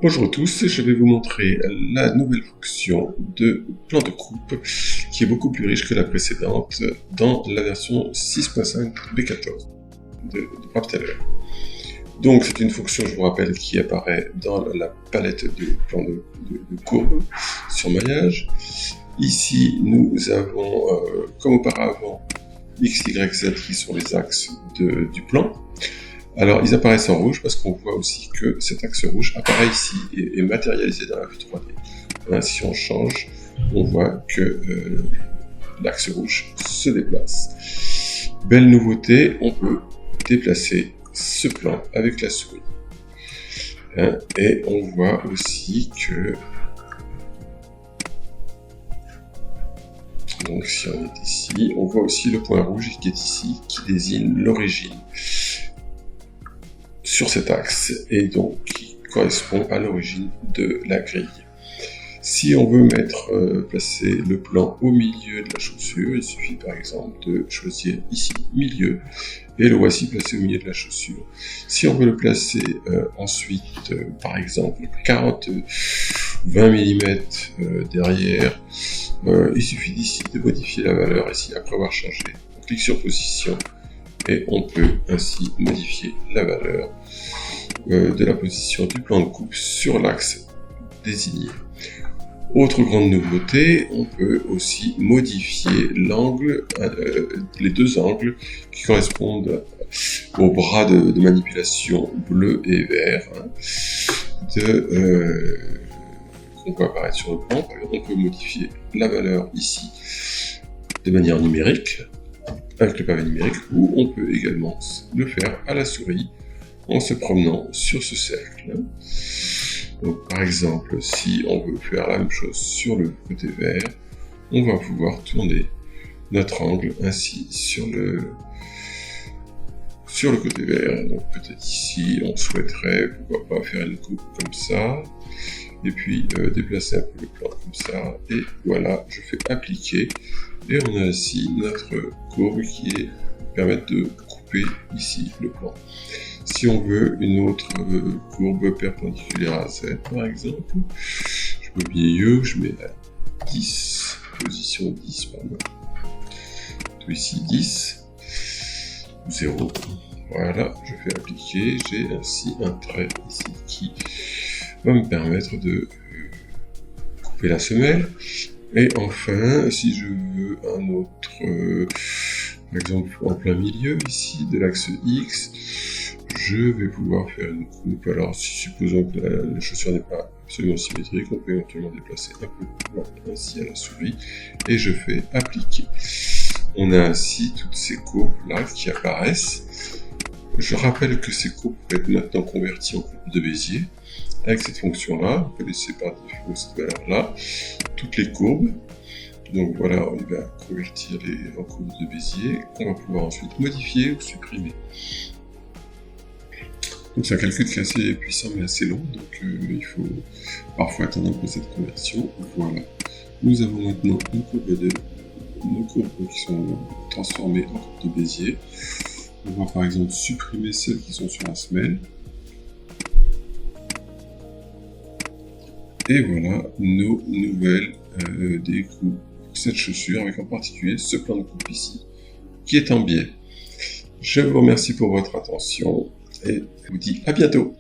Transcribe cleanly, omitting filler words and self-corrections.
Bonjour à tous, je vais vous montrer la nouvelle fonction de plan de coupe qui est beaucoup plus riche que la précédente dans la version 6.5 B14 de Raptaler. Donc c'est une fonction, je vous rappelle, qui apparaît dans la palette de plan de courbe sur maillage. Ici nous avons, comme auparavant, X, Y, Z qui sont les axes du plan. Alors, ils apparaissent en rouge parce qu'on voit aussi que cet axe rouge apparaît ici et est matérialisé dans la vue 3D. Hein, si on change, on voit que l'axe rouge se déplace. Belle nouveauté, on peut déplacer ce plan avec la souris. Hein, et on voit aussi que... Donc, si on est ici, on voit aussi le point rouge qui est ici, qui désigne l'origine sur cet axe et donc qui correspond à l'origine de la grille. Si on veut placer le plan au milieu de la chaussure, il suffit par exemple de choisir ici milieu et le voici placé au milieu de la chaussure. Si on veut le placer ensuite par exemple 20 mm derrière, il suffit d'ici de modifier la valeur ici après avoir changé. On clique sur position et on peut ainsi modifier la valeur de la position du plan de coupe sur l'axe désigné. Autre grande nouveauté, on peut aussi modifier l'angle, les deux angles qui correspondent au bras de manipulation bleu et vert qu'on peut apparaître sur le plan. On peut modifier la valeur ici de manière numérique avec le pavé numérique, ou on peut également le faire à la souris en se promenant sur ce cercle. Donc, par exemple, si on veut faire la même chose sur le côté vert, on va pouvoir tourner notre angle ainsi sur le côté vert. Donc peut-être ici, on souhaiterait, pourquoi pas, faire une coupe comme ça, et puis déplacer un peu le plan comme ça, et voilà, je fais appliquer, et on a ainsi notre courbe qui permet de couper ici le plan. Si on veut une autre courbe perpendiculaire à Z par exemple, je me milieu, je mets à 10, position 10, pardon, tout ici 10, 0, voilà, je fais appliquer, j'ai ainsi un trait ici qui va me permettre de couper la semelle. Et enfin, si je veux un autre, par exemple en plein milieu ici de l'axe X, je vais pouvoir faire une coupe. Alors, supposons que la chaussure n'est pas absolument symétrique, on peut éventuellement déplacer un peu de plan ainsi à la souris, et je fais appliquer. On a ainsi toutes ces courbes là qui apparaissent. Je rappelle que ces courbes peuvent être maintenant converties en courbes de Bézier. Avec cette fonction-là, on peut laisser par défaut cette valeur-là, toutes les courbes. Donc voilà, on va convertir en courbes de Bézier, qu'on va pouvoir ensuite modifier ou supprimer. Donc c'est un calcul qui est assez puissant mais assez long, donc il faut parfois attendre un peu cette conversion. Voilà, nous avons maintenant nos courbes qui sont transformées en courbes de Bézier. On va par exemple supprimer celles qui sont sur la semelle. Et voilà nos nouvelles découpes pour cette chaussure, avec en particulier ce plan de coupe ici, qui est en biais. Je vous remercie pour votre attention et vous dis à bientôt.